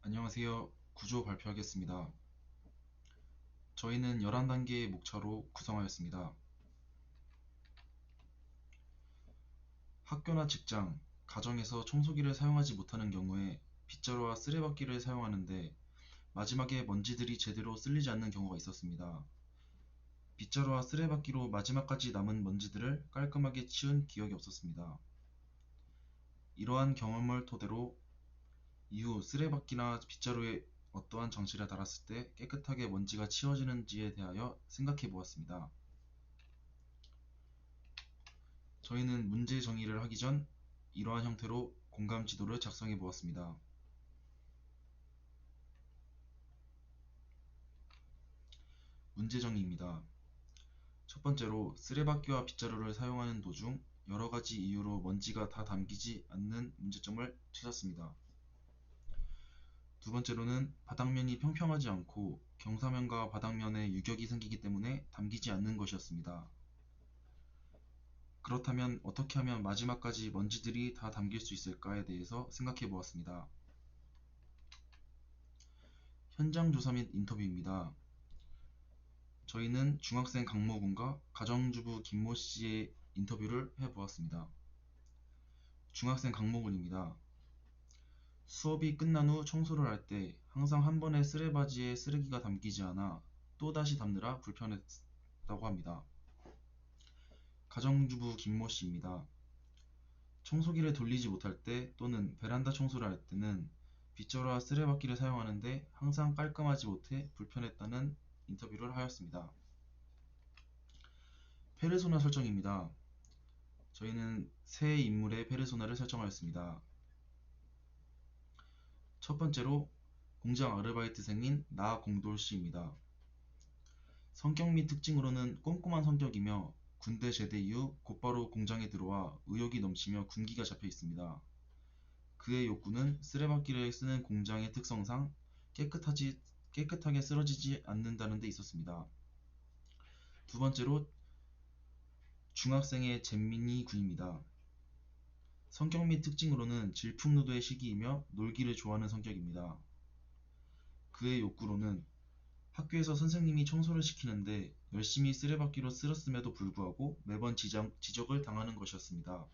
안녕하세요. 구조 발표하겠습니다. 저희는 11단계의 목차로 구성하였습니다. 학교나 직장, 가정에서 청소기를 사용하지 못하는 경우에 빗자루와 쓰레받기를 사용하는데 마지막에 먼지들이 제대로 쓸리지 않는 경우가 있었습니다. 빗자루와 쓰레받기로 마지막까지 남은 먼지들을 깔끔하게 치운 기억이 없었습니다. 이러한 경험을 토대로 이후 쓰레받기나 빗자루에 어떠한 장치를 달았을 때 깨끗하게 먼지가 치워지는지에 대하여 생각해 보았습니다. 저희는 문제 정의를 하기 전 이러한 형태로 공감 지도를 작성해 보았습니다. 문제 정의입니다. 첫 번째로 쓰레받기와 빗자루를 사용하는 도중 여러 가지 이유로 먼지가 다 담기지 않는 문제점을 찾았습니다. 두 번째로는 바닥면이 평평하지 않고 경사면과 바닥면에 유격이 생기기 때문에 담기지 않는 것이었습니다. 그렇다면 어떻게 하면 마지막까지 먼지들이 다 담길 수 있을까에 대해서 생각해 보았습니다. 현장 조사 및 인터뷰입니다. 저희는 중학생 강모 군과 가정주부 김모 씨의 인터뷰를 해보았습니다. 중학생 강모 군입니다. 수업이 끝난 후 청소를 할 때 항상 한 번에 쓰레바지에 쓰레기가 담기지 않아 또다시 담느라 불편했다고 합니다. 가정주부 김모 씨입니다. 청소기를 돌리지 못할 때 또는 베란다 청소를 할 때는 빗자루와 쓰레받기를 사용하는데 항상 깔끔하지 못해 불편했다는 인터뷰를 하였습니다. 페르소나 설정입니다. 저희는 세 인물의 페르소나를 설정하였습니다. 첫 번째로 공장 아르바이트생인 나공돌씨입니다. 성격 및 특징으로는 꼼꼼한 성격이며 군대 제대 이후 곧바로 공장에 들어와 의욕이 넘치며 군기가 잡혀 있습니다. 그의 욕구는 쓰레받기를 쓰는 공장의 특성상 깨끗하게 쓰러지지 않는다는 데 있었습니다. 두 번째로 중학생의 잼민이 군입니다. 성격 및 특징으로는 질풍노도의 시기이며 놀기를 좋아하는 성격입니다. 그의 욕구로는 학교에서 선생님이 청소를 시키는데 열심히 쓰레받기로 쓸었음에도 불구하고 매번 지적을 당하는 것이었습니다.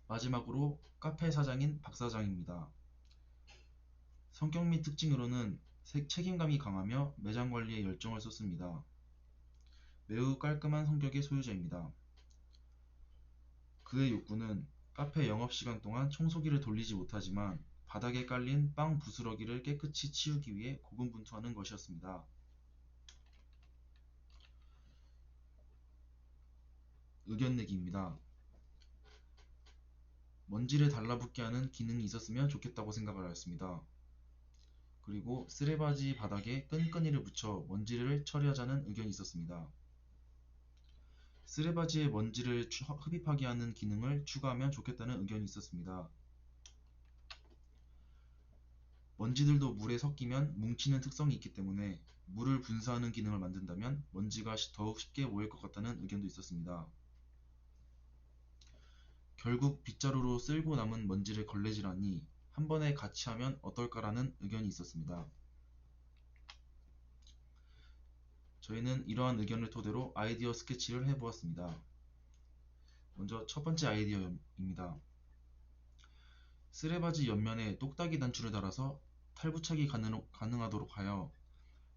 마지막으로 카페 사장인 박 사장입니다. 성격 및 특징으로는 책임감이 강하며 매장 관리에 열정을 쏟습니다. 매우 깔끔한 성격의 소유자입니다. 그의 욕구는 카페 영업시간 동안 청소기를 돌리지 못하지만 바닥에 깔린 빵 부스러기를 깨끗이 치우기 위해 고군분투하는 것이었습니다. 의견 내기입니다. 먼지를 달라붙게 하는 기능이 있었으면 좋겠다고 생각을 하였습니다. 그리고 쓰레바지 바닥에 끈끈이를 붙여 먼지를 처리하자는 의견이 있었습니다. 쓰레바지에 먼지를 흡입하게 하는 기능을 추가하면 좋겠다는 의견이 있었습니다. 먼지들도 물에 섞이면 뭉치는 특성이 있기 때문에 물을 분사하는 기능을 만든다면 먼지가 더욱 쉽게 모일 것 같다는 의견도 있었습니다. 결국 빗자루로 쓸고 남은 먼지를 걸레질하니 한 번에 같이 하면 어떨까라는 의견이 있었습니다. 저희는 이러한 의견을 토대로 아이디어 스케치를 해보았습니다. 먼저 첫 번째 아이디어입니다. 쓰레바지 옆면에 똑딱이 단추를 달아서 탈부착이 가능하도록 하여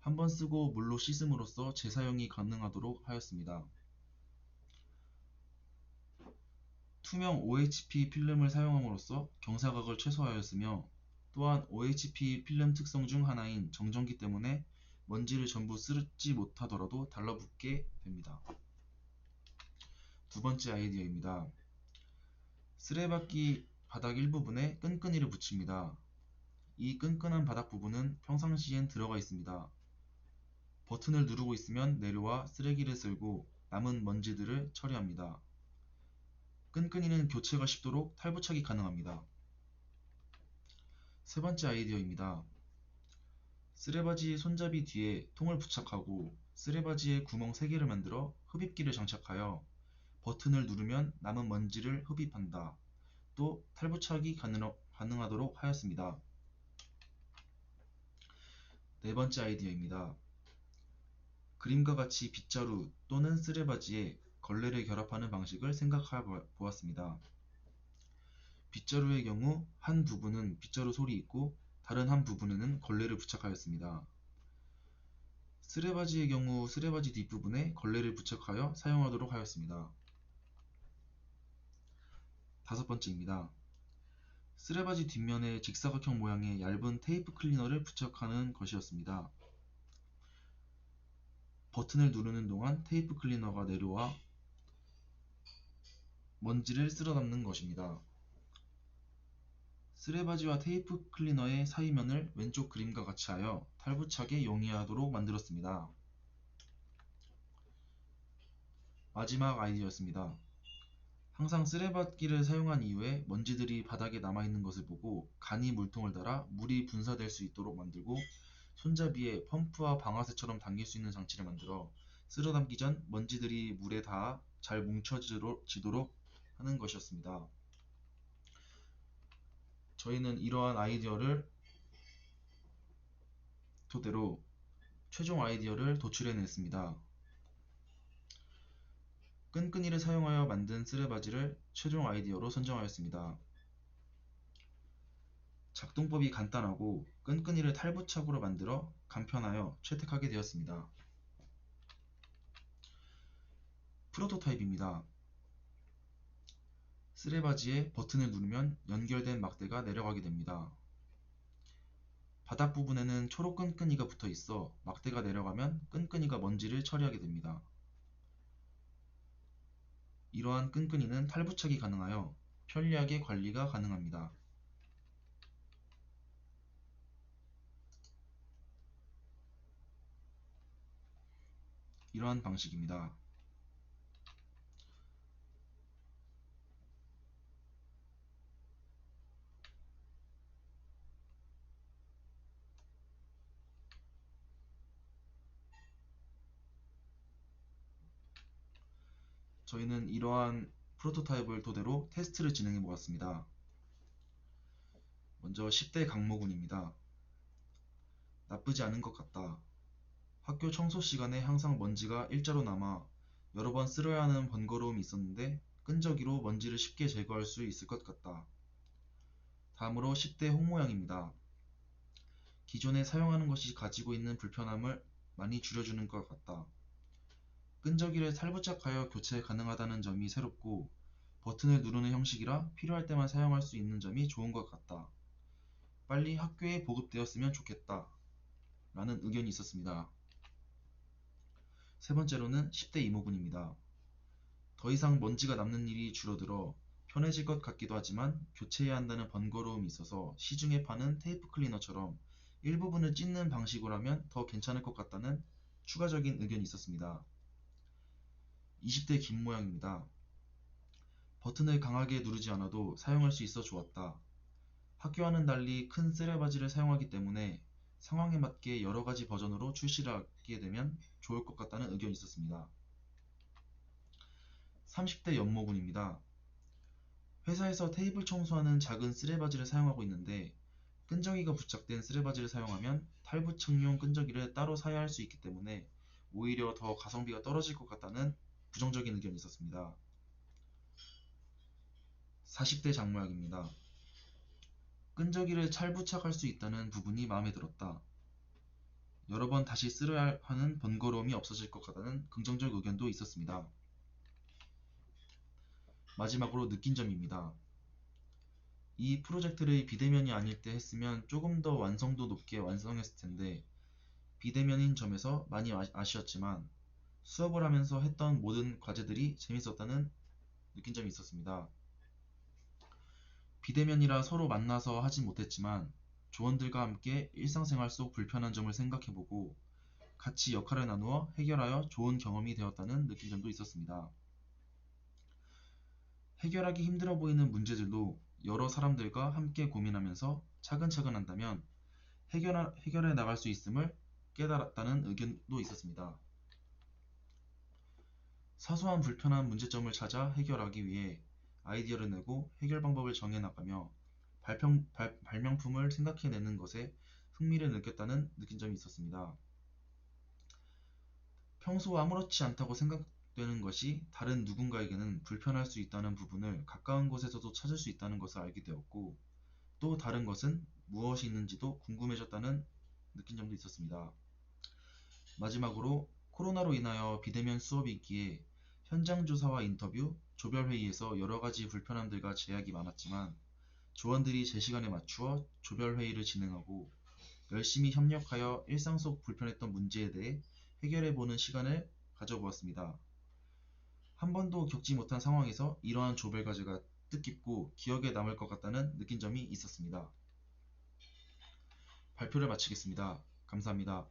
한 번 쓰고 물로 씻음으로써 재사용이 가능하도록 하였습니다. 투명 OHP 필름을 사용함으로써 경사각을 최소화하였으며 또한 OHP 필름 특성 중 하나인 정전기 때문에 먼지를 전부 쓸지 못하더라도 달라붙게 됩니다. 두 번째 아이디어입니다. 쓰레받기 바닥 일부분에 끈끈이를 붙입니다. 이 끈끈한 바닥 부분은 평상시엔 들어가 있습니다. 버튼을 누르고 있으면 내려와 쓰레기를 쓸고 남은 먼지들을 처리합니다. 끈끈이는 교체가 쉽도록 탈부착이 가능합니다. 세 번째 아이디어입니다. 쓰레바지 손잡이 뒤에 통을 부착하고 쓰레바지에 구멍 3개를 만들어 흡입기를 장착하여 버튼을 누르면 남은 먼지를 흡입한다. 또 탈부착이 가능하도록 하였습니다. 네 번째 아이디어입니다. 그림과 같이 빗자루 또는 쓰레바지에 걸레를 결합하는 방식을 생각해 보았습니다. 빗자루의 경우 한 부분은 빗자루 솔이 있고 다른 한 부분에는 걸레를 부착하였습니다. 쓰레바지의 경우 쓰레바지 뒷부분에 걸레를 부착하여 사용하도록 하였습니다. 다섯 번째입니다. 쓰레바지 뒷면에 직사각형 모양의 얇은 테이프 클리너를 부착하는 것이었습니다. 버튼을 누르는 동안 테이프 클리너가 내려와 먼지를 쓸어 담는 것입니다. 쓰레바지와 테이프 클리너의 사이면을 왼쪽 그림과 같이 하여 탈부착에 용이하도록 만들었습니다. 마지막 아이디어였습니다. 항상 쓰레받기를 사용한 이후에 먼지들이 바닥에 남아있는 것을 보고 간이 물통을 달아 물이 분사될 수 있도록 만들고 손잡이에 펌프와 방아쇠처럼 당길 수 있는 장치를 만들어 쓸어 담기 전 먼지들이 물에 닿아 잘 뭉쳐지도록 하는 것이었습니다. 저희는 이러한 아이디어를 토대로 최종 아이디어를 도출해냈습니다. 끈끈이를 사용하여 만든 쓰레바지를 최종 아이디어로 선정하였습니다. 작동법이 간단하고 끈끈이를 탈부착으로 만들어 간편하여 채택하게 되었습니다. 프로토타입입니다. 쓰레바지에 버튼을 누르면 연결된 막대가 내려가게 됩니다. 바닥 부분에는 초록 끈끈이가 붙어 있어 막대가 내려가면 끈끈이가 먼지를 처리하게 됩니다. 이러한 끈끈이는 탈부착이 가능하여 편리하게 관리가 가능합니다. 이러한 방식입니다. 저희는 이러한 프로토타입을 토대로 테스트를 진행해 보았습니다. 먼저 10대 강모군입니다. 나쁘지 않은 것 같다. 학교 청소 시간에 항상 먼지가 일자로 남아 여러 번 쓸어야 하는 번거로움이 있었는데 끈적이로 먼지를 쉽게 제거할 수 있을 것 같다. 다음으로 10대 홍모양입니다. 기존에 사용하는 것이 가지고 있는 불편함을 많이 줄여주는 것 같다. 끈적이를 탈부착하여 교체 가능하다는 점이 새롭고 버튼을 누르는 형식이라 필요할 때만 사용할 수 있는 점이 좋은 것 같다. 빨리 학교에 보급되었으면 좋겠다. 라는 의견이 있었습니다. 세 번째로는 10대 이모군입니다. 더 이상 먼지가 남는 일이 줄어들어 편해질 것 같기도 하지만 교체해야 한다는 번거로움이 있어서 시중에 파는 테이프 클리너처럼 일부분을 찢는 방식으로 하면 더 괜찮을 것 같다는 추가적인 의견이 있었습니다. 20대 김모양입니다. 버튼을 강하게 누르지 않아도 사용할 수 있어 좋았다. 학교와는 달리 큰 쓰레바지를 사용하기 때문에 상황에 맞게 여러가지 버전으로 출시를 하게 되면 좋을 것 같다는 의견이 있었습니다. 30대 연모군입니다. 회사에서 테이블 청소하는 작은 쓰레바지를 사용하고 있는데 끈적이가 부착된 쓰레바지를 사용하면 탈부착용 끈적이를 따로 사야 할 수 있기 때문에 오히려 더 가성비가 떨어질 것 같다는 부정적인 의견이 있었습니다. 40대 장모양입니다. 끈적이를 탈부착할 수 있다는 부분이 마음에 들었다. 여러 번 다시 쓸어야 하는 번거로움이 없어질 것 같다는 긍정적 의견도 있었습니다. 마지막으로 느낀 점입니다. 이 프로젝트를 비대면이 아닐 때 했으면 조금 더 완성도 높게 완성했을 텐데 비대면인 점에서 많이 아쉬웠지만 수업을 하면서 했던 모든 과제들이 재밌었다는 느낀 점이 있었습니다. 비대면이라 서로 만나서 하진 못했지만 조원들과 함께 일상생활 속 불편한 점을 생각해보고 같이 역할을 나누어 해결하여 좋은 경험이 되었다는 느낀 점도 있었습니다. 해결하기 힘들어 보이는 문제들도 여러 사람들과 함께 고민하면서 차근차근 한다면 해결해 나갈 수 있음을 깨달았다는 의견도 있었습니다. 사소한 불편한 문제점을 찾아 해결하기 위해 아이디어를 내고 해결 방법을 정해 나가며 발명품을 생각해내는 것에 흥미를 느꼈다는 느낀 점이 있었습니다. 평소 아무렇지 않다고 생각되는 것이 다른 누군가에게는 불편할 수 있다는 부분을 가까운 곳에서도 찾을 수 있다는 것을 알게 되었고, 또 다른 것은 무엇이 있는지도 궁금해졌다는 느낀 점도 있었습니다. 마지막으로 코로나로 인하여 비대면 수업이 있기에 현장 조사와 인터뷰, 조별 회의에서 여러 가지 불편함들과 제약이 많았지만 조원들이 제 시간에 맞추어 조별 회의를 진행하고 열심히 협력하여 일상 속 불편했던 문제에 대해 해결해보는 시간을 가져보았습니다. 한 번도 겪지 못한 상황에서 이러한 조별 과제가 뜻깊고 기억에 남을 것 같다는 느낀 점이 있었습니다. 발표를 마치겠습니다. 감사합니다.